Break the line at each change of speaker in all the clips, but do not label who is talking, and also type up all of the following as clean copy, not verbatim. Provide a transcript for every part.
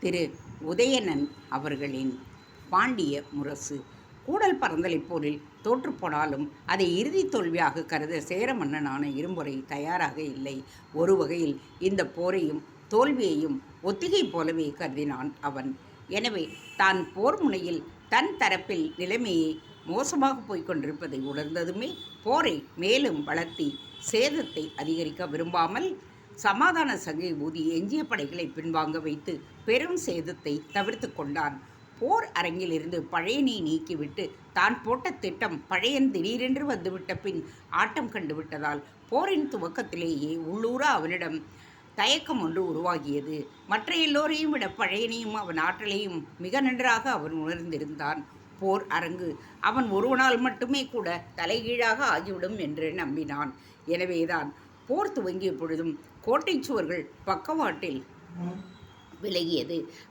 திரு உதயணன் அவர்களின் பாண்டிய முரசு. கூடல் பறந்தலைப் போரில் தோற்றுப்போனாலும் அதை இறுதி தோல்வியாக கருத சேர மன்னனான இரும்பொறை தயாராக இல்லை. ஒரு வகையில் இந்த போரையும் தோல்வியையும் ஒத்திகை போலவே கருதினான் அவன். எனவே தான் போர் முனையில் தன் தரப்பில் நிலைமையை மோசமாக போய்க் கொண்டிருப்பதை உணர்ந்ததுமே போரை மேலும் வளர்த்தி சேதத்தை அதிகரிக்க விரும்பாமல் சமாதான சங்கை ஊதி எஞ்சிய படைகளை பின்வாங்க வைத்து பெரும் சேதத்தை தவிர்த்து கொண்டான். போர் அரங்கிலிருந்து பழையனை நீக்கிவிட்டு தான் போட்ட திட்டம் பழையன் திடீரென்று வந்துவிட்ட பின் ஆட்டம் கண்டுவிட்டதால் போரின் துவக்கத்திலேயே உள்ளூர அவனிடம் தயக்கம் ஒன்று உருவாகியது. மற்ற எல்லோரையும் விட பழையனையும் அவன் ஆற்றலையும் மிக நன்றாக அவன் உணர்ந்திருந்தான். போர் அரங்கு அவன் ஒருவனால் மட்டுமே கூட தலைகீழாக ஆகிவிடும் என்று நம்பினான். எனவேதான் போர் துவங்கிய பொழுதும் கோட்டை சுவர்கள் பக்கவாட்டில்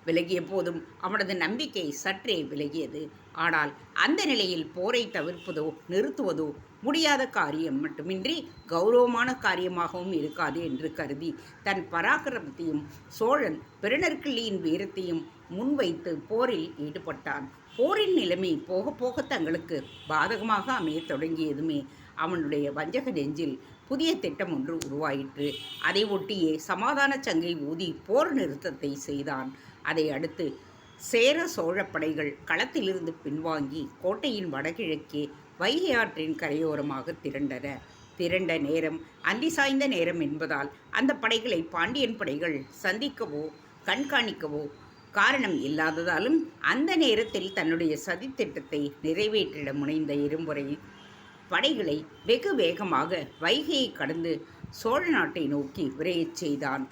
விலகிய போதும் அவனது நம்பிக்கை சற்றே விலகியது. ஆனால் அந்த நிலையில் போரை தவிர்ப்பதோ நிறுத்துவதோ முடியாத காரியம் மட்டுமின்றி கௌரவமான காரியமாகவும் இருக்காது என்று கருதி தன் பராக்கிரமத்தையும் சோழன் பெருநற்கிள்ளியின் வீரத்தையும் முன்வைத்து போரில் ஈடுபட்டான். போரின் நிலைமை போக போக தங்களுக்கு பாதகமாக அமையத் தொடங்கியதுமே அவனுடைய வஞ்சக நெஞ்சில் புதிய திட்டம் ஒன்று உருவாயிற்று. அதை ஒட்டியே சமாதான சங்கை ஊதி போர் நிறுத்தத்தை செய்தான். அதை அடுத்து சேர சோழ படைகள் களத்திலிருந்து பின்வாங்கி கோட்டையின் வடகிழக்கே வைகை ஆற்றின் கரையோரமாக திரண்ட நேரம் அந்தி சாய்ந்த நேரம் என்பதால் அந்த படைகளை பாண்டியன் படைகள் சந்திக்கவோ கண்காணிக்கவோ காரணம் இல்லாததாலும் அந்த நேரத்தில் தன்னுடைய சதித்திட்டத்தை நிறைவேற்றிட முனைந்த இரும்பொறை படைகளை வெகு வேகமாக வைகையை கடந்து சோழ நாட்டை நோக்கி விரையச் செய்தான்.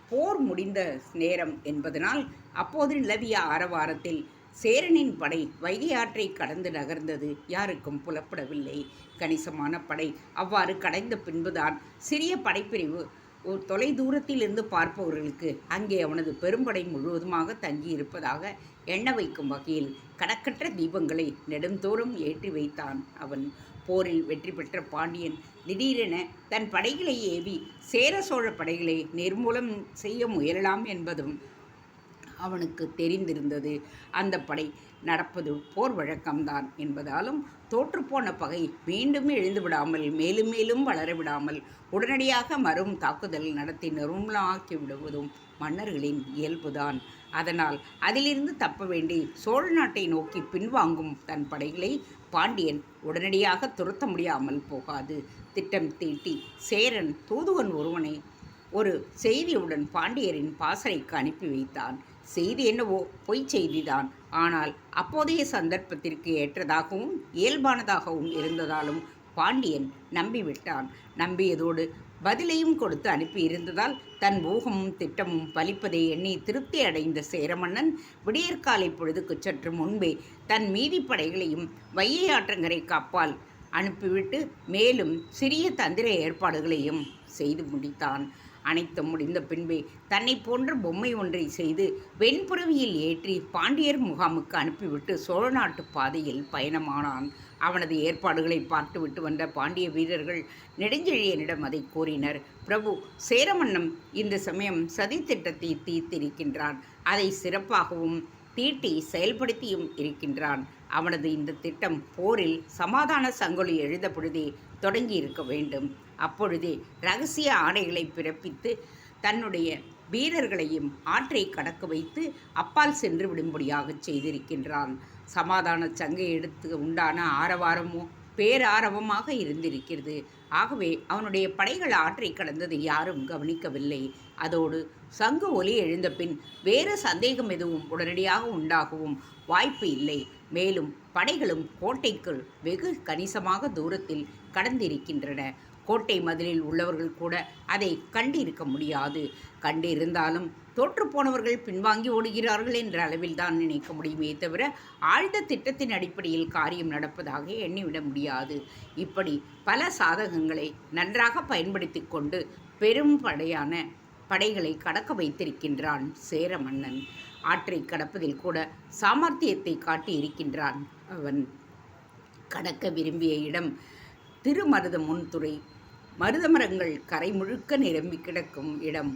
போர் முடிந்த நேரம் என்பதனால் அப்போது நிலவிய ஆரவாரத்தில் சேரனின் படை வைகை ஆற்றை கடந்து நகர்ந்தது யாருக்கும் புலப்படவில்லை. கணிசமான படை அவ்வாறு கடைந்த பின்புதான் சிறிய படைப்பிரிவு தொலை தூரத்திலிருந்து பார்ப்பவர்களுக்கு அங்கே அவனது பெரும்படை முழுவதுமாக தங்கியிருப்பதாக எண்ண வைக்கும் வகையில் கணக்கற்ற தீபங்களை நெடுந்தோறும் ஏற்றி வைத்தான் அவன். போரில் வெற்றி பெற்ற பாண்டியன் திடீரென தன் படைகளை ஏவி சேர சோழ படைகளை நிர்மூலம் செய்ய முயலலாம் என்பதும் அவனுக்கு தெரிந்திருந்தது. அந்த படை நடப்பது போர் வழக்கம்தான் என்பதாலும் தோற்றுப்போன பகை மீண்டும் எழுந்துவிடாமல் மேலும் மேலும் வளரவிடாமல் உடனடியாக மறும் தாக்குதல் நடத்தி நிர்மூலமாக்கி விடுவதும் மன்னர்களின் இயல்புதான். அதனால் அதிலிருந்து தப்ப வேண்டி சோழ நாட்டை நோக்கி பின்வாங்கும் தன் படைகளை பாண்டியன் உடனடியாக துரத்த முடியாமல் போகாது. திட்டம் தீட்டி சேரன் தூதுவன் ஒருவனை ஒரு செய்தியுடன் பாண்டியரின் பாசறைக்கு அனுப்பி வைத்தான். செய்தி என்னவோ பொய் செய்திதான். ஆனால் அப்போதைய சந்தர்ப்பத்திற்கு ஏற்றதாகவும் இயல்பானதாகவும் இருந்ததாலும் பாண்டியன் நம்பிவிட்டான். நம்பியதோடு பதிலையும் கொடுத்து அனுப்பியிருந்ததால் தன் ஊகமும் திட்டமும் பலிப்பதை எண்ணி திருப்தி அடைந்த சேரமன்னன் விடியற்காலை பொழுதுக்கு சற்று முன்பே தன் மீதி படைகளையும் வையை ஆற்றங்கரைக்கு அப்பால் அனுப்பிவிட்டு மேலும் சிறிய தந்திர ஏற்பாடுகளையும் செய்து முடித்தான். அனைத்தும் முடிந்த பின்பே தன்னை போன்ற பொம்மை ஒன்றை செய்து வெண்புறவியில் ஏற்றி பாண்டியர் முகாமுக்கு அனுப்பிவிட்டு சோழ நாட்டு பாதையில் பயணமானான். அவனது ஏற்பாடுகளை பார்த்துவிட்டு வந்த பாண்டிய வீரர்கள் நெடுஞ்செழியனிடம் அதை கூறினர். பிரபு, சேரமன்னம் இந்த சமயம் சதி திட்டத்தை தீர்த்திருக்கின்றான். அதை சிறப்பாகவும் தீட்டி செயல்படுத்தியும் இருக்கின்றான். அவனது இந்த திட்டம் போரில் சமாதான சங்கொலி எழுத பொழுதே தொடங்கியிருக்க வேண்டும். அப்பொழுதே இரகசிய ஆணைகளை பிறப்பித்து தன்னுடைய வீரர்களையும் ஆற்றை கடக்க வைத்து அப்பால் சென்று விடும்படியாக செய்திருக்கின்றான். சமாதான சங்கை எடுத்து உண்டான ஆரவாரமோ பேராரவமாக இருந்திருக்கிறது. ஆகவே அவனுடைய படைகள் ஆற்றை கடந்ததை யாரும் கவனிக்கவில்லை. அதோடு சங்கு ஒலி எழுந்த பின் வேறு சந்தேகம் எதுவும் உடனடியாக உண்டாகவும் வாய்ப்பு இல்லை. மேலும் படைகளும் கோட்டைக்குள் வெகு கணிசமாக தூரத்தில் கடந்திருக்கின்றன. கோட்டை மதிலில் உள்ளவர்கள் கூட அதை கண்டிருக்க முடியாது. கண்டிருந்தாலும் தோற்றுப்போனவர்கள் பின்வாங்கி ஓடுகிறார்கள் என்ற அளவில் தான் நினைக்க முடியுமே தவிர ஆழ்ந்த திட்டத்தின் அடிப்படையில் காரியம் நடப்பதாக எண்ணிவிட முடியாது. இப்படி பல சாதகங்களை நன்றாக பயன்படுத்தி கொண்டு பெரும் படைகளை கடக்க வைத்திருக்கின்றான் சேர மன்னன். ஆற்றை கடப்பதில் கூட சாமர்த்தியத்தை காட்டி இருக்கின்றான் அவன். கடக்க விரும்பிய இடம் திருமருத முன்துறை. மருதமரங்கள் கரை முழுக்க நிரம்பி கிடக்கும் இடம்.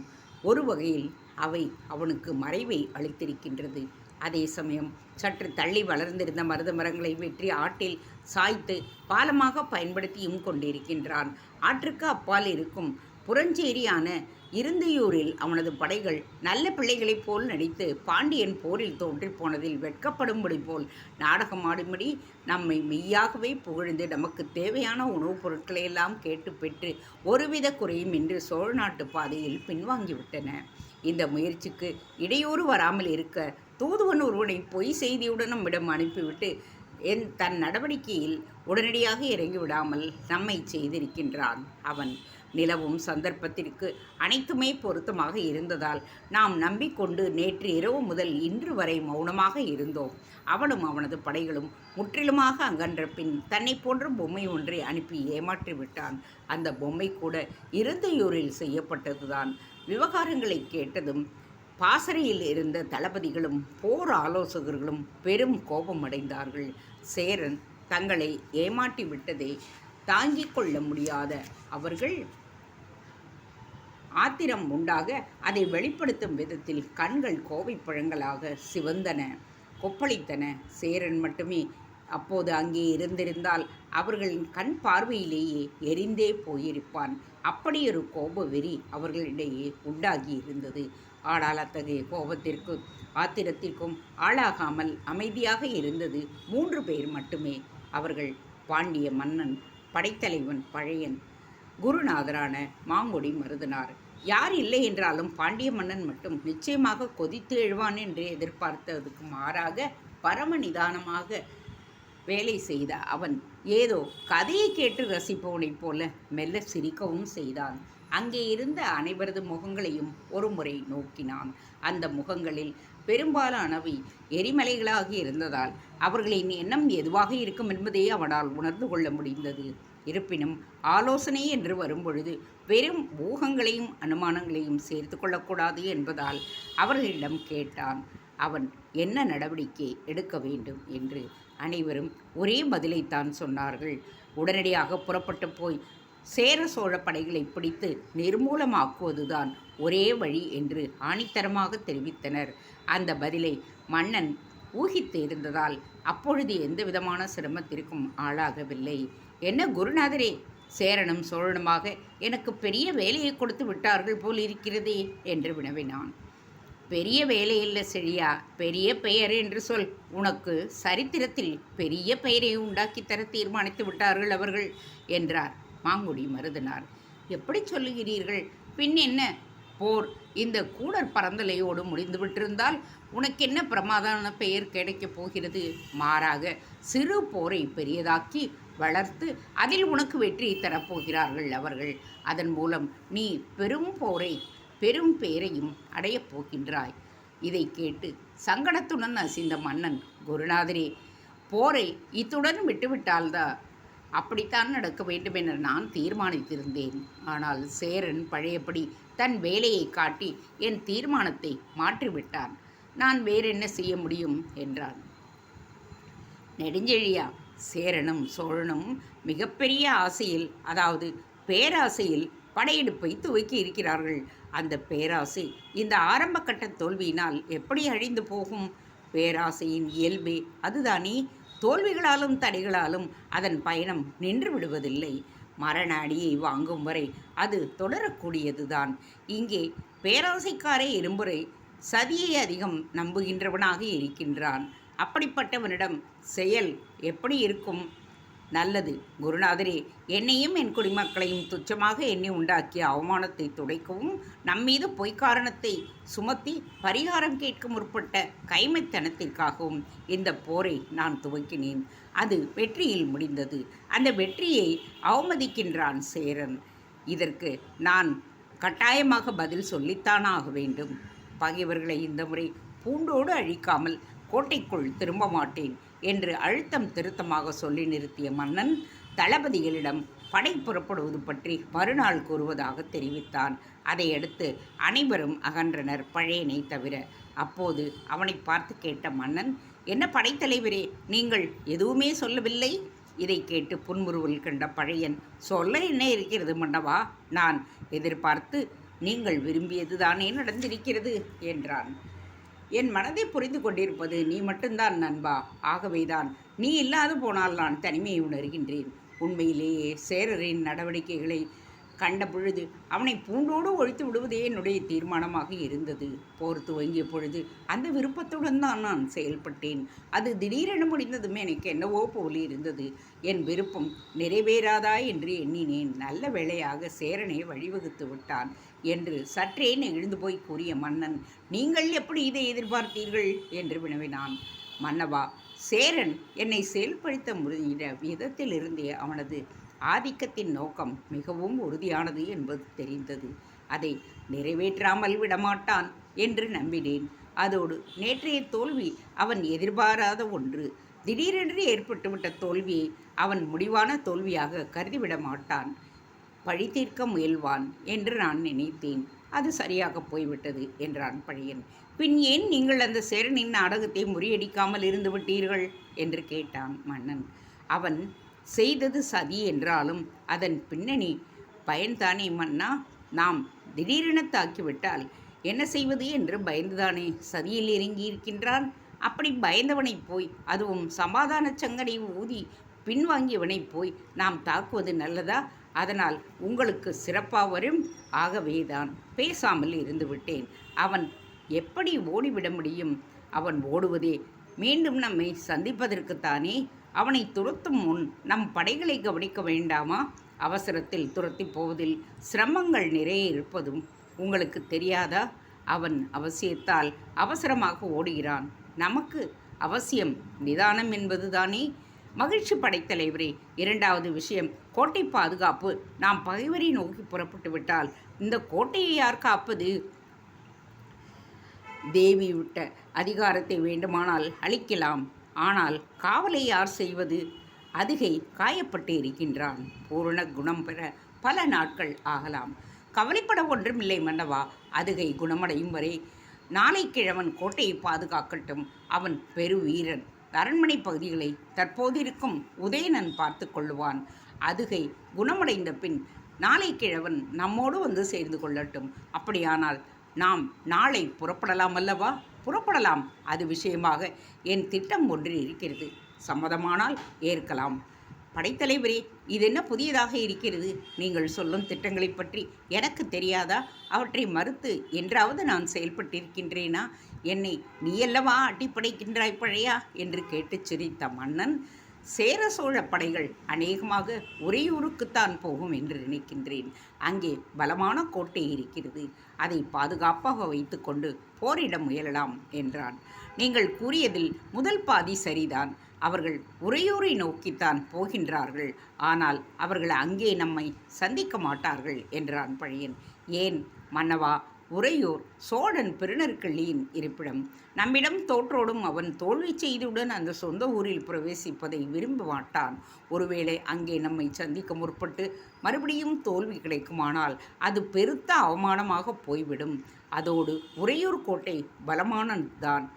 ஒரு வகையில் அவை அவனுக்கு மறைவை அளித்திருக்கின்றது. அதே சமயம் சற்று தள்ளி வளர்ந்திருந்த மருத மரங்களை வெற்றி ஆற்றில் சாய்த்து பாலமாக பயன்படுத்தியும் கொண்டிருக்கின்றான். ஆற்றுக்கு அப்பால் இருக்கும் புறஞ்சேரியான இருந்தையூரில் அவனது படைகள் நல்ல பிள்ளைகளைப் போல் நடித்து பாண்டியன் போரில் தோன்றிப் போனதில் வெட்கப்படும்படி போல் நாடகமாடும்படி நம்மை மெய்யாகவே புகழ்ந்து நமக்கு தேவையான உணவுப் பொருட்களையெல்லாம் கேட்டு பெற்று ஒருவித குறையும் என்று சோழ நாட்டு பாதையில் பின்வாங்கிவிட்டன. இந்த முயற்சிக்கு இடையூறு வராமல் இருக்க தூதுவன் ஒருவனை பொய் செய்தியுடன் நம்மிடம் அனுப்பிவிட்டு தன் நடவடிக்கையில் உடனடியாக இறங்கிவிடாமல் நம்மை செய்திருக்கின்றான். அவன் நிலவும் சந்தர்ப்பத்திற்கு அனைத்துமே பொருத்தமாக இருந்ததால் நாம் நம்பிக்கொண்டு நேற்று இரவு முதல் இன்று வரை மௌனமாக இருந்தோம். அவனும் அவனது படைகளும் முற்றிலுமாக அகன்ற பின் தன்னை போன்ற பொம்மை ஒன்றை அனுப்பி ஏமாற்றி விட்டான். அந்த பொம்மை கூட இருந்தையூரில் செய்யப்பட்டதுதான். விவகாரங்களை கேட்டதும் பாசறையில் இருந்த தளபதிகளும் போர் ஆலோசகர்களும் பெரும் கோபமடைந்தார்கள். சேரன் தங்களை ஏமாற்றி விட்டதை தாங்கிக் கொள்ள முடியாத அவர்கள் ஆத்திரம் உண்டாக அதை வெளிப்படுத்தும் விதத்தில் கண்கள் கோவை பழங்களாக சிவந்தன, கொப்பளித்தன. சேரன் மட்டுமே அப்போது அங்கே இருந்திருந்தால் அவர்களின் கண் பார்வையிலேயே எரிந்தே போயிருப்பான். அப்படியொரு கோப வெறி அவர்களிடையே உண்டாகி இருந்தது. ஆனால் அத்தகைய கோபத்திற்கும் ஆத்திரத்திற்கும் ஆளாகாமல் அமைதியாக இருந்தது 3 பேர் மட்டுமே. அவர்கள் பாண்டிய மன்னன், படைத்தலைவன் பழையன், குருநாதரான மாங்குடி மருதனார். யார் இல்லை என்றாலும் பாண்டிய மன்னன் மட்டும் நிச்சயமாக கொதித்து எழுவான் என்று எதிர்பார்த்ததுக்கு மாறாக பரம நிதானமாக வேலை செய்த அவன் ஏதோ கதையை கேட்டு ரசிப்பவனைப் போல மெல்ல சிரிக்கவும் செய்தான். அங்கே இருந்த அனைவரது முகங்களையும் ஒரு முறை நோக்கினான். அந்த முகங்களில் பெரும்பாலானவை எரிமலைகளாக இருந்ததால் அவர்களின் எண்ணம் எதுவாக இருக்கும் என்பதை அவனால் உணர்ந்து கொள்ள முடிந்தது. இருப்பினும் ஆலோசனை என்று வரும்பொழுது வெறும் ஊகங்களையும் அனுமானங்களையும் சேர்த்து கொள்ளக்கூடாது என்பதால் அவர்களிடம் கேட்டான். அவன் என்ன நடவடிக்கை எடுக்க வேண்டும் என்று. அனைவரும் ஒரே பதிலைத்தான் சொன்னார்கள். உடனடியாக புறப்பட்டு போய் சேர சோழ படைகளை பிடித்து நிர்மூலமாக்குவதுதான் ஒரே வழி என்று ஆணித்தரமாக தெரிவித்தனர். அந்த பதிலை மன்னன் ஊகித்து இருந்ததால் அப்பொழுது எந்த விதமான சிரமத்திற்கும் ஆளாகவில்லை. என்ன குருநாதரே, சேரனும் சோழனுமாக எனக்கு பெரிய வேலையை கொடுத்து விட்டார்கள் போல் இருக்கிறதே என்று வினவினான். பெரிய வேலையில்லை செழியா, பெரிய பெயர் என்று சொல். உனக்கு சரித்திரத்தில் பெரிய பெயரை உண்டாக்கித்தர தீர்மானித்து விட்டார்கள் அவர்கள் என்றார் மாங்குடி மருதனார். எப்படி சொல்லுகிறீர்கள்? பின் என்ன, போர் இந்த கூடர் பரந்தலையோடு முடிந்துவிட்டிருந்தால் உனக்கென்ன பிரமாதான பெயர் கிடைக்கப் போகிறது? மாறாக சிறு போரை பெரியதாக்கி வளர்த்து அதில் உனக்கு வெற்றி தரப்போகிறார்கள் அவர்கள். அதன் மூலம் நீ பெரும் போரை பெரும் பேரையும் அடையப் போகின்றாய். இதை கேட்டு சங்கடத்துடன் அசிந்த மன்னன், குருநாதரே, போரை இத்துடன் விட்டுவிட்டால்தான் அப்படித்தான் நடக்க வேண்டும் என நான் தீர்மானித்திருந்தேன். ஆனால் சேரன் பழையபடி தன் வேலையை காட்டி என் தீர்மானத்தை மாற்றிவிட்டான். நான் வேறென்ன செய்ய முடியும் என்றான். நெடுஞ்செழியா, சேரனும் சோழனும் மிகப்பெரிய ஆசையில், அதாவது பேராசையில் படையெடுப்பை துவக்கி இருக்கிறார்கள். அந்த பேராசை இந்த ஆரம்ப கட்ட தோல்வியினால் எப்படி அழிந்து போகும்? பேராசையின் இயல்பே அதுதானே. தோல்விகளாலும் தடைகளாலும் அதன் பயணம் நின்று விடுவதில்லை. மரண அடியை வாங்கும் வரை அது தொடரக்கூடியதுதான். இங்கே பேராசைக்காரே இரும்புரை சதியை அதிகம் நம்புகின்றவனாக இருக்கின்றான். அப்படிப்பட்டவனிடம் செயல் எப்படி இருக்கும்? நல்லது குருநாதரே, என்னையும் என் குடிமக்களையும் துச்சமாக எண்ணி உண்டாக்கிய அவமானத்தை துடைக்கவும் நம்மீது பொய்க்காரணத்தை சுமத்தி பரிகாரம் கேட்க முற்பட்ட கைமைத்தனத்திற்காகவும் இந்த போரை நான் துவக்கினேன். அது வெற்றியில் முடிந்தது. அந்த வெற்றியை அவமதிக்கின்றான் சேரன். இதற்கு நான் கட்டாயமாக பதில் சொல்லித்தானாக வேண்டும். பகைவர்களை இந்த முறை பூண்டோடு அழிக்காமல் கோட்டைக்குள் திரும்ப மாட்டேன் என்று அழுத்தம் திருத்தமாக சொல்லி நிறுத்திய மன்னன் தளபதிகளிடம் படை புறப்படுவது பற்றி மறுநாள் கூறுவதாக தெரிவித்தான். அதையடுத்து அனைவரும் அகன்றனர், பழையனை தவிர. அப்போது அவனை பார்த்து கேட்ட மன்னன், என்ன படைத்தலைவரே, நீங்கள் எதுவுமே சொல்லவில்லை? இதை கேட்டு புன்முறுவல் கண்ட பழையன், சொல்ல என்ன இருக்கிறது மன்னவா? நான் எதிர்பார்த்து நீங்கள் விரும்பியது தானே நடந்திருக்கிறது என்றான். என் மனதை புரிந்து கொண்டிருப்பது நீ மட்டும்தான் நண்பா. ஆகவேதான் நீ இல்லாது போனால் நான் தனிமையை உணர்கின்றேன். உண்மையிலேயே சேரரின் நடவடிக்கைகளை கண்ட பொழுது அவனை பூண்டோடு ஒழித்து விடுவதே என்னுடைய தீர்மானமாக இருந்தது. போர் துவங்கிய பொழுது அந்த விருப்பத்துடன் தான் நான் செயல்பட்டேன். அது திடீரென முடிந்ததும் எனக்கு என்னவோ போல் இருந்தது. என் விருப்பம் நிறைவேறாதா என்று எண்ணினேன். நல்ல வேளையாக சேரனை வழிவகுத்து விட்டான் என்று சற்றே நெகிழ்ந்து போய் கூறிய மன்னன், நீங்கள் எப்படி இதை எதிர்பார்த்தீர்கள் என்று வினவினான். மன்னவா, சேரன் என்னை செயல்படுத்த முடிகிற விதத்திலிருந்தே அவனது ஆதிக்கத்தின் நோக்கம் மிகவும் உறுதியானது என்பது தெரிந்தது. அதை நிறைவேற்றாமல் விடமாட்டான் என்று நம்பினேன். அதோடு நேற்றைய தோல்வி அவன் எதிர்பாராத ஒன்று. திடீரென்று ஏற்பட்டுவிட்ட தோல்வியை அவன் முடிவான தோல்வியாக கருதிவிட மாட்டான். பழி தீர்க்க முயல்வான் என்று நான் நினைத்தேன். அது சரியாக போய்விட்டது என்றான் பழையன். பின் ஏன் நீங்கள் அந்த சேரனின் நாடகத்தை முறியடிக்காமல் இருந்து விட்டீர்கள் என்று கேட்டான் மன்னன். அவன் செய்தது சதி என்றாலும் அதன் பின்னணி பயன்தானே மன்னா. நாம் திடீரென தாக்கிவிட்டால் என்ன செய்வது என்று பயந்துதானே சதியில் இறங்கியிருக்கின்றான். அப்படி பயந்தவனை போய், அதுவும் சமாதான சங்கடை ஊதி பின்வாங்கியவனை போய் நாம் தாக்குவது நல்லதா? அதனால் உங்களுக்கு சிறப்பாக வரும். ஆகவேதான் பேசாமல் இருந்து விட்டேன். அவன் எப்படி ஓடிவிட முடியும்? அவன் ஓடுவதே மீண்டும் நம்மை சந்திப்பதற்குத்தானே. அவனை துரத்தும் முன் நம் படைகளை கவனிக்க வேண்டாமா? அவசரத்தில் துரத்தி போவதில் சிரமங்கள் நிறைய இருப்பதும் உங்களுக்கு தெரியாதா? அவன் அவசியத்தால் அவசரமாக ஓடுகிறான். நமக்கு அவசியம் நிதானம் என்பதுதானே. மகிழ்ச்சி படைத்தலைவரே, இரண்டாவது விஷயம் கோட்டை பாதுகாப்பு. நாம் பகைவரை நோக்கி புறப்பட்டு விட்டால் இந்த கோட்டையை யார் காப்பது? தேவி விட்ட அதிகாரத்தை வேண்டுமானால் அளிக்கலாம். ஆனால் காவலை யார் செய்வது? அதிகை காயப்பட்டு இருக்கின்றான். பூரண குணம் பெற பல நாட்கள் ஆகலாம். கவலைப்பட ஒன்றுமில்லை மன்னவா. அதிகை குணமடையும் வரை நாளை கிழவன் கோட்டையை பாதுகாக்கட்டும். அவன் பெருவீரன். அரண்மனை பகுதிகளை தற்போதிருக்கும் உதயணன் பார்த்து கொள்ளுவான். அதிகை குணமடைந்த பின் நாளை கிழவன் நம்மோடு வந்து சேர்ந்து கொள்ளட்டும். அப்படியானால் நாம் நாளை புறப்படலாம் அல்லவா? புறப்படலாம். அது விஷயமாக என் திட்டம் ஒன்று இருக்கிறது. சம்மதமானால் ஏற்கலாம். படைத்தலைவரே, இதென்ன புதியதாக இருக்கிறது? நீங்கள் சொல்லும் திட்டங்களை பற்றி எனக்கு தெரியாதா? அவற்றை மறுத்து என்றாவது நான் செயல்பட்டிருக்கின்றேனா? என்னை நீயல்லவா அட்டிப்படைக்கின்றாய் பழையா என்று கேட்டு சிரித்த மன்னன், சேர சோழ படைகள் அநேகமாக உறையூருக்குத்தான் போகும் என்று நினைக்கின்றேன். அங்கே பலமான கோட்டை இருக்கிறது. அதை பாதுகாப்பாக வைத்துக்கொண்டு போரிட முயலலாம் என்றான். நீங்கள் கூறியதில் முதல் பாதி சரிதான். அவர்கள் உறையூரை நோக்கித்தான் போகின்றார்கள். ஆனால் அவர்கள் அங்கே நம்மை சந்திக்க மாட்டார்கள் என்றான் பழையன். ஏன் மன்னவா? உறையூர் சோழன் பெருநற்கிள்ளியின் இருப்பிடம். நம்மிடம் தோற்றோடும் அவன் தோல்வி செய்தியுடன் அந்த சொந்த ஊரில் பிரவேசிப்பதை விரும்ப மாட்டான். ஒருவேளை அங்கே நம்மை சந்திக்க முற்பட்டு மறுபடியும் தோல்வி கிடைக்குமானால் அது பெருத்த அவமானமாக போய்விடும். அதோடு உறையூர் கோட்டை பலமானதுதான்.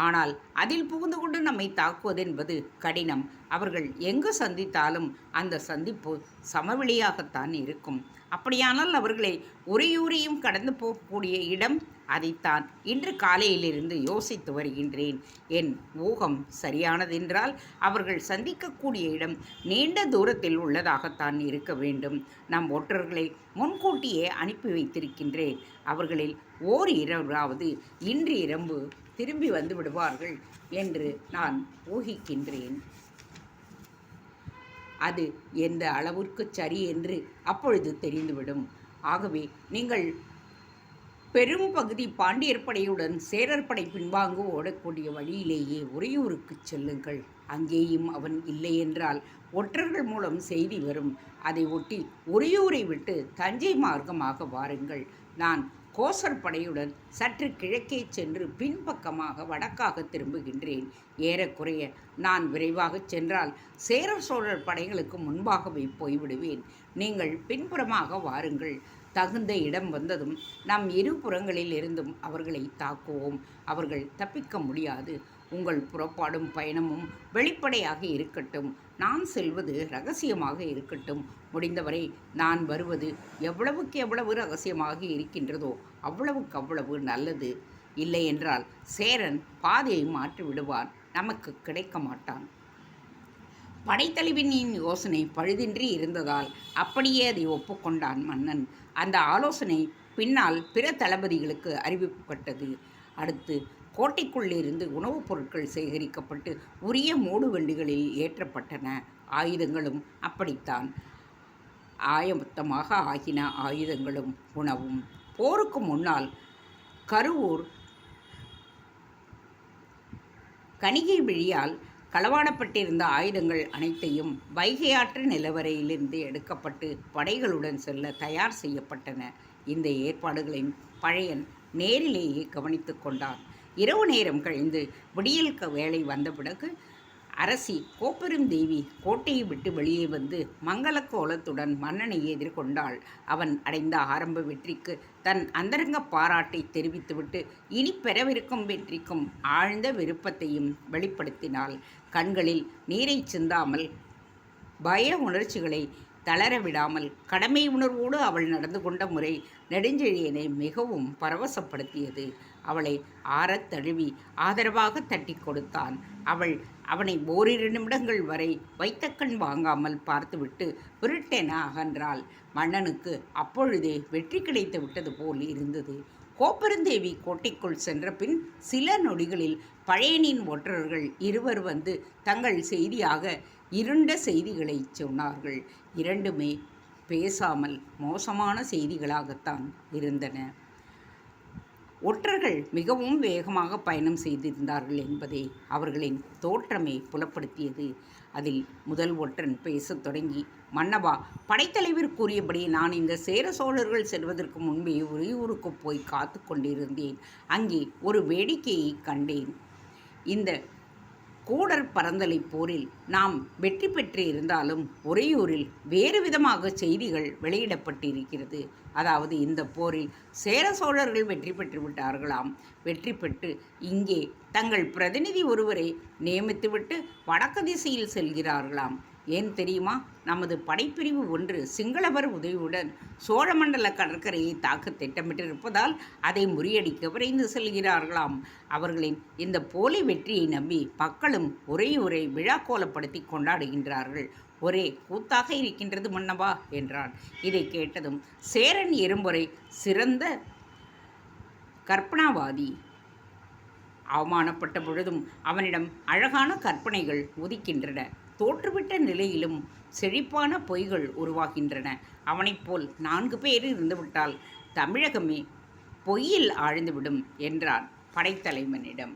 ஆனால் அதில் புகுந்து கொண்டு நம்மை தாக்குவதென்பது கடினம். அவர்கள் எங்கு சந்தித்தாலும் அந்த சந்திப்பு சமவெளியாகத்தான் இருக்கும். அப்படியானால் அவர்களை உறையூரையும் கடந்து போகக்கூடிய இடம், அதைத்தான் இன்று காலையிலிருந்து யோசித்து வருகின்றேன். என் ஊகம் சரியானதென்றால் அவர்கள் சந்திக்கக்கூடிய இடம் நீண்ட தூரத்தில் உள்ளதாகத்தான் இருக்க வேண்டும். நம் ஒற்றர்களை முன்கூட்டியே அனுப்பி வைத்திருக்கின்றேன். அவர்களில் ஓர் இரவாவது இன்று இரவு திரும்பி வந்து விடுவார்கள் என்று நான் ஊகிக்கின்றேன். அது எந்த அளவிற்கு சரி என்று அப்பொழுது தெரிந்துவிடும். ஆகவே நீங்கள் பெரும் பகுதி பாண்டியர் படையுடன் சேரர் படை பின்வாங்க ஓடக்கூடிய வழியிலேயே உறையூருக்கு செல்லுங்கள். அங்கேயும் அவன் இல்லை என்றால் ஒற்றர்கள் மூலம் செய்தி வரும். அதை ஒட்டி உறையூரை விட்டு தஞ்சை மார்க்கமாக வாருங்கள். நான் கோசர் படையுடன் சற்று கிழக்கே சென்று பின்பக்கமாக வடக்காக திரும்புகின்றேன். ஏறக்குறைய நான் விரைவாக சென்றால் சேர சோழர் படைகளுக்கு முன்பாகவே போய்விடுவேன். நீங்கள் பின்புறமாக வாருங்கள். தகுந்த இடம் வந்ததும் நம் இரு புறங்களில் இருந்தும் அவர்களை தாக்குவோம். அவர்கள் தப்பிக்க முடியாது. உங்கள் புறப்பாடும் பயணமும் வெளிப்படையாக இருக்கட்டும். நான் செல்வது இரகசியமாக இருக்கட்டும். முடிந்தவரை நான் வருவது எவ்வளவுக்கு எவ்வளவு இரகசியமாக இருக்கின்றதோ அவ்வளவுக்கு அவ்வளவு நல்லது. இல்லையென்றால் சேரன் பாதையை மாற்றி விடுவான், நமக்கு கிடைக்க மாட்டான். படைத்தலைவனின் யோசனை பழுதின்றி இருந்ததால் அப்படியே அதை ஒப்புக்கொண்டான் மன்னன். அந்த ஆலோசனை பின்னால் பிற தளபதிகளுக்கு அறிவிக்கப்பட்டது. அடுத்து கோட்டைக்குள்ளிருந்து உணவுப் பொருட்கள் சேகரிக்கப்பட்டு உரிய மூடு வண்டிகளில் ஏற்றப்பட்டன. ஆயுதங்களும் அப்படித்தான் ஆயத்தமாக ஆகின. ஆயுதங்களும் உணவும். போருக்கு முன்னால் கருவூர் கணிகை விழியால் களவாடப்பட்டிருந்த ஆயுதங்கள் அனைத்தையும் வைகை ஆற்று நிலவரையிலிருந்து எடுக்கப்பட்டு படைகளுடன் செல்ல தயார் செய்யப்பட்டன. இந்த ஏற்பாடுகளின் பழையன் நேரிலேயே கவனித்து கொண்டான். இரவு நேரம் கழிந்து விடியல் வேளை வந்த பிறகு அரசி கோப்பெருந்தேவி கோட்டையை விட்டு வெளியே வந்து மங்கள கோலத்துடன் மன்னனை எதிர்கொண்டாள். அவன் அடைந்த ஆரம்ப வெற்றிக்கு தன் அந்தரங்க பாராட்டை தெரிவித்துவிட்டு இனி பெறவிருக்கும் வெற்றிக்கும் ஆழ்ந்த விருப்பத்தையும் வெளிப்படுத்தினாள். கண்களில் நீரை சிந்தாமல், பய உணர்ச்சிகளை தளர விடாமல் கடமை உணர்வோடு அவள் நடந்து கொண்ட முறை நெடுஞ்செழியனை மிகவும் பரவசப்படுத்தியது. அவளை ஆறத் தழுவி ஆதரவாக தட்டி கொடுத்தான். அவனை ஓரிரு நிமிடங்கள் வரை வைத்த கண் வாங்காமல் பார்த்துவிட்டு விருட்டென அகன்றாள். மன்னனுக்கு அப்பொழுதே வெற்றி கிடைத்து விட்டது போல் இருந்தது. கோப்பெருந்தேவி கோட்டைக்குள் சென்ற பின் சில நொடிகளில் பழையனின் ஒற்றர்கள் இருவர் வந்து தங்கள் செய்தியாக இருண்ட செய்திகளை சொன்னார்கள். இரண்டுமே பேசாமல் மோசமான செய்திகளாகத்தான் இருந்தன. ஒற்றர்கள் மிகவும் வேகமாக பயணம் செய்திருந்தார்கள் என்பதை அவர்களின் தோற்றமே புலப்படுத்தியது. அதில் முதல் ஒற்றன் பேசத் தொடங்கி, மன்னவா, படைத்தலைவர் கூறியபடி நான் இந்த சேர சோழர்கள் செல்வதற்கு முன்பே உறையூருக்கு போய் காத்து கொண்டிருந்தேன். அங்கே ஒரு வேடிக்கையை கண்டேன். இந்த கூடர் பரந்தலை போரில் நாம் வெற்றி பெற்று இருந்தாலும் உறையூரில் வேறு விதமாக செய்திகள் வெளியிடப்பட்டிருக்கிறது. அதாவது இந்த போரில் சேர சோழர்கள் வெற்றி பெற்று விட்டார்களாம். வெற்றி பெற்று இங்கே தங்கள் பிரதிநிதி ஒருவரை நியமித்துவிட்டு வடக்கு திசையில் செல்கிறார்களாம். ஏன் தெரியுமா? நமது படைப்பிரிவு ஒன்று சிங்களவர் உதவியுடன் சோழமண்டல கடற்கரையை தாக்க திட்டமிட்டிருப்பதால் அதை முறியடிக்க விரைந்து செல்கிறார்களாம். அவர்களின் இந்த போலி வெற்றியை நம்பி மக்களும் உறையூரை விழாக்கோலப்படுத்தி கொண்டாடுகின்றார்கள். ஒரே கூத்தாக இருக்கின்றது மன்னவா என்றான். இதை கேட்டதும் சேரன் எறும்பொறை சிறந்த கற்பனாவாதி. அவமானப்பட்ட பொழுதும் அவனிடம் அழகான கற்பனைகள் உதிக்கின்றன. தோற்றுவிட்ட நிலையிலும் செழிப்பான பொய்கள் உருவாகின்றன. அவனைப் போல் 4 பேர் இருந்துவிட்டால் தமிழகமே பொய்யில் ஆழ்ந்துவிடும் என்றான் படைத்தலைவனிடம்.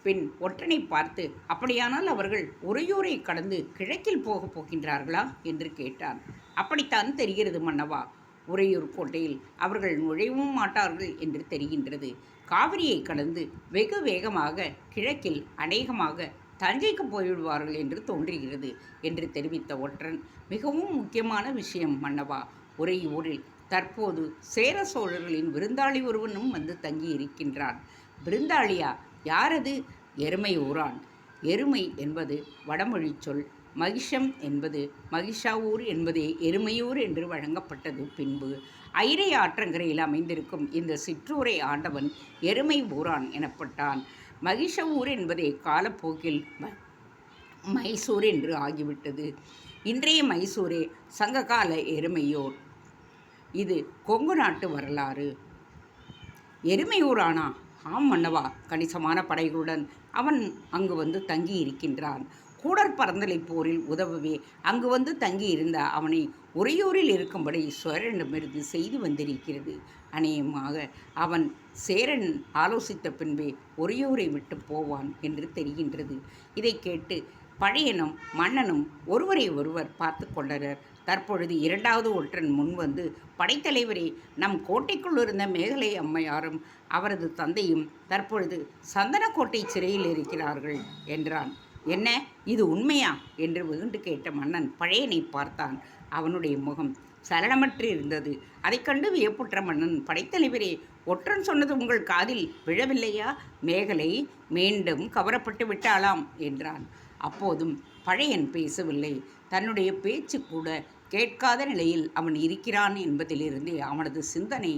பின் ஒற்றனை பார்த்து, அப்படியானால் அவர்கள் உறையூரை கடந்து கிழக்கில் போகப் போகின்றார்களா என்று கேட்டான். அப்படித்தான் தெரிகிறது மன்னவா. உறையூர் கோட்டையில் அவர்கள் நுழையவும் மாட்டார்கள் என்று தெரிகின்றது. காவிரியை கடந்து வெகு வேகமாக கிழக்கில் அநேகமாக தஞ்சைக்கு போய்விடுவார்கள் என்று தோன்றுகிறது என்று தெரிவித்த ஒற்றன், மிகவும் முக்கியமான விஷயம் மன்னவா. உறையூரில் தற்போது சேர சோழர்களின் விருந்தாளி ஒருவனும் வந்து தங்கி இருக்கின்றான். விருந்தாளியா? யாரது? எருமை ஊரான். எருமை என்பது வடமொழி சொல். மகிஷம் என்பது மகிஷாவூர் என்பதே எருமையூர் என்று வழங்கப்பட்டது. பின்பு ஐரை ஆற்றங்கரையில் அமைந்திருக்கும் இந்த சிற்றூரை ஆண்டவன் எருமை ஊரான் எனப்பட்டான். மகிஷவூர் என்பதே காலப்போக்கில் மைசூர் என்று ஆகிவிட்டது. இன்றைய மைசூரே சங்ககால எருமையூர். இது கொங்கு நாட்டு வரலாறு. எருமையூரானா? ஆம் மன்னவா. கணிசமான படைகளுடன் அவன் அங்கு வந்து தங்கி இருக்கின்றான். கூடர் பரந்தலை போரில் உதவவே அங்கு வந்து தங்கியிருந்த அவனை உறையூரில் இருக்கும்படி சேரனிடமிருந்து செய்தி வந்திருக்கிறது. அநேகமாக அவன் சேரன் ஆலோசித்த பின்பே உறையூரை விட்டு போவான் என்று தெரிகின்றது. இதை கேட்டு பழையனும் மன்னனும் ஒருவரை ஒருவர் பார்த்து கொண்டனர். தற்பொழுது 2வது ஒற்றன் முன்வந்து, படைத்தலைவரே, நம் கோட்டைக்குள் இருந்த மேகலை அம்மையாரும் அவரது தந்தையும் தற்பொழுது சந்தனக்கோட்டை சிறையில் இருக்கிறார்கள் என்றான். என்ன, இது உண்மையா என்று வெகுண்டு கேட்ட மன்னன் பழையனை பார்த்தான். அவனுடைய முகம் சலனமற்று இருந்தது. அதைக் கண்டு வியப்புற்ற மன்னன், படைத்தலைவரே, ஒற்றன் சொன்னது உங்கள் காதில் விழவில்லையா? மேகலை மீண்டும் கவரப்பட்டு விட்டாளாம் என்றான். அப்போதும் பழையன் பேசவில்லை. தன்னுடைய பேச்சு கூட கேட்காத நிலையில் அவன் இருக்கிறான் என்பதிலிருந்தே அவனது சிந்தனை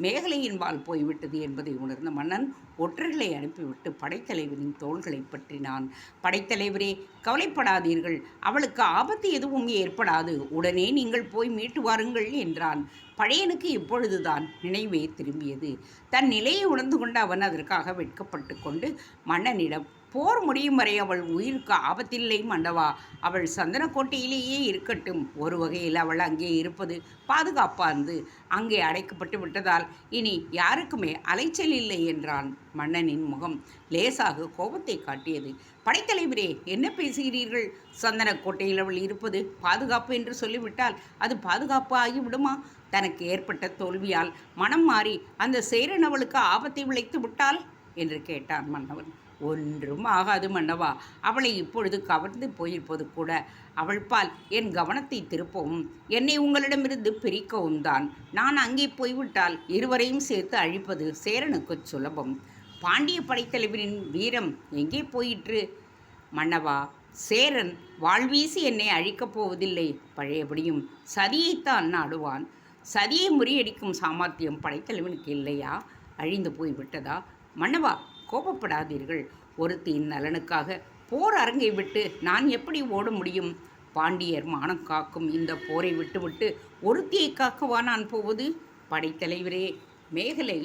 மேகலையின்பால் போய்விட்டது என்பதை உணர்ந்த மன்னன் ஒற்றர்களை அனுப்பிவிட்டு படைத்தலைவரின் தோள்களை பற்றினான். படைத்தலைவரே, கவலைப்படாதீர்கள், அவளுக்கு ஆபத்து எதுவும் ஏற்படாது, உடனே நீங்கள் போய் மீட்டு வாருங்கள் என்றான். பழையனுக்கு இப்பொழுதுதான் நினைவே திரும்பியது. தன் நிலையை உணர்ந்து கொண்டு அவன் அதற்காக வெட்கப்பட்டு கொண்டு மன்னனிடம், போர் முடியும் வரை அவள் உயிருக்கு ஆபத்தில்லை மன்னவா, அவள் சந்தனக்கோட்டையிலேயே இருக்கட்டும், ஒரு வகையில் அவள் அங்கே இருப்பது பாதுகாப்பானது, அங்கே அடைக்கப்பட்டு விட்டதால் இனி யாருக்குமே அலைச்சல் இல்லை என்றான். மன்னனின் முகம் லேசாக கோபத்தை காட்டியது. படைத்தலைவரே, என்ன பேசுகிறீர்கள்? சந்தனக்கோட்டையில் அவள் இருப்பது பாதுகாப்பு என்று சொல்லிவிட்டால் அது பாதுகாப்பு ஆகிவிடுமா? தனக்கு ஏற்பட்ட தோல்வியால் மனம் மாறி அந்த சேரன் அவளுக்கு ஆபத்தை விளைத்து விட்டால் என்று கேட்டான் மன்னவன். ஒன்றும் ஆகாது மன்னவா, அவளை இப்பொழுது கவர்ந்து போயிருப்பது கூட அவள் பால் என் கவனத்தை திருப்பவும் என்னை உங்களிடமிருந்து பிரிக்கவும் தான். நான் அங்கே போய்விட்டால் இருவரையும் சேர்த்து அழிப்பது சேரனுக்கு சுலபம். பாண்டிய படைத்தலைவரின் வீரம் எங்கே போயிற்று? மன்னவா, சேரன் வாழ்வீசி என்னை அழிக்கப் போவதில்லை, பழையபடியும் சதியைத்தான் நாடுவான். சதியை முறியடிக்கும் சாமர்த்தியம் படைத்தலைவனுக்கு இல்லையா? அழிந்து போய்விட்டதா? மன்னவா, கோபப்படாதீர்கள். ஒருத்தியின் நலனுக்காக போர் அரங்கை விட்டு நான் எப்படி ஓட முடியும்? பாண்டியர் மானம் காக்கும் இந்த போரை விட்டுவிட்டு ஒருத்தியை காக்கவா நான் போவது? படைத்தலைவரே, மேகலை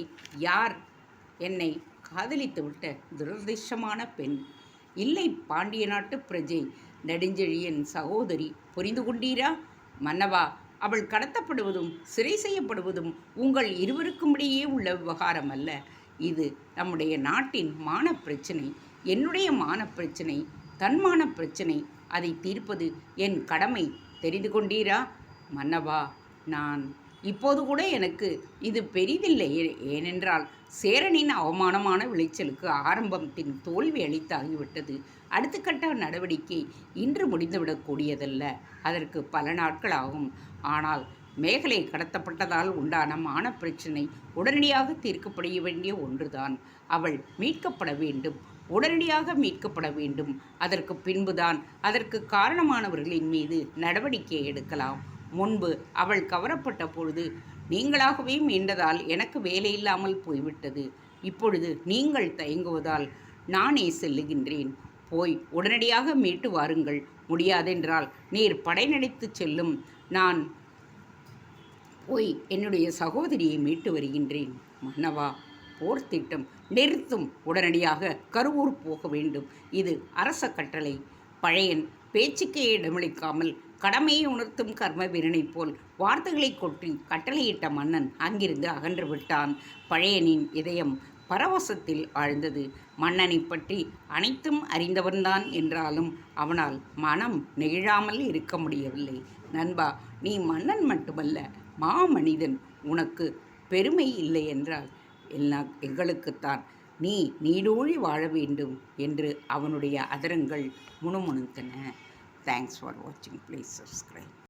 யார்? என்னை காதலித்துவிட்ட துரதிர்ஷ்டமான பெண். இல்லை, பாண்டிய நாட்டு பிரஜை, நெடுஞ்செழியன் சகோதரி. புரிந்து கொண்டீரா? மன்னவா, அவள் கடத்தப்படுவதும் சிறை செய்யப்படுவதும் உங்கள் இருவருக்கும் இடையே உள்ள விவகாரம் அல்ல. இது நம்முடைய நாட்டின் மான பிரச்சனை, என்னுடைய மான பிரச்சனை, தன்மான பிரச்சனை. அதை தீர்ப்பது என் கடமை, தெரிந்து கொண்டீரா? மன்னவா, நான் இப்போது கூட எனக்கு இது பெரிதில்லை. ஏனென்றால் சேரனின் அவமானமான விளைச்சலுக்கு ஆரம்பத்தின் தோல்வி அளித்தாகிவிட்டது. அடுத்த கட்ட நடவடிக்கை இன்று முடிந்துவிடக்கூடியதல்ல, அதற்கு பல நாட்கள் ஆகும். ஆனால் மேகலை கடத்தப்பட்டதால் உண்டான மான பிரச்சினை உடனடியாக தீர்க்கப்பட வேண்டிய ஒன்றுதான். அவள் மீட்கப்பட வேண்டும், உடனடியாக மீட்கப்பட வேண்டும். அதற்கு பின்புதான் அதற்கு காரணமானவர்களின் மீது நடவடிக்கை எடுக்கலாம். முன்பு அவள் கவரப்பட்ட பொழுது நீங்களாகவே மீண்டதால் எனக்கு வேலையில்லாமல் போய்விட்டது. இப்பொழுது நீங்கள் தயங்குவதால் நானே செல்லுகின்றேன். போய் உடனடியாக மீட்டு வாருங்கள். முடியாதென்றால் நீர் படை நடித்து செல்லும். நான் போய் என்னுடைய சகோதரியை மீட்டு வருகின்றேன். மன்னவா, போர் திட்டம் நிறுத்தும். உடனடியாக கருவூர் போக வேண்டும். இது அரச கட்டளை. பழையன் பேச்சுக்கே இடமளிக்காமல் கடமையை உணர்த்தும் கர்ம வீரனைப் போல் வார்த்தைகளை கொட்டி கட்டளையிட்ட மன்னன் அங்கிருந்து அகன்று விட்டான். பழையனின் இதயம் பரவசத்தில் ஆழ்ந்தது. மன்னனை பற்றி அனைத்தும் அறிந்தவன்தான் என்றாலும் அவனால் மனம் நெகிழாமல் இருக்க முடியவில்லை. நண்பா, நீ மன்னன் மட்டுமல்ல, மாமனிதன். உனக்கு பெருமை இல்லை என்றால் எங்களுக்குத்தான். நீ நீடூழி வாழ வேண்டும் என்று அவனுடைய அதரங்கள் முணுமுணுத்தன. தேங்க்ஸ் ஃபார் வாட்சிங். Please subscribe.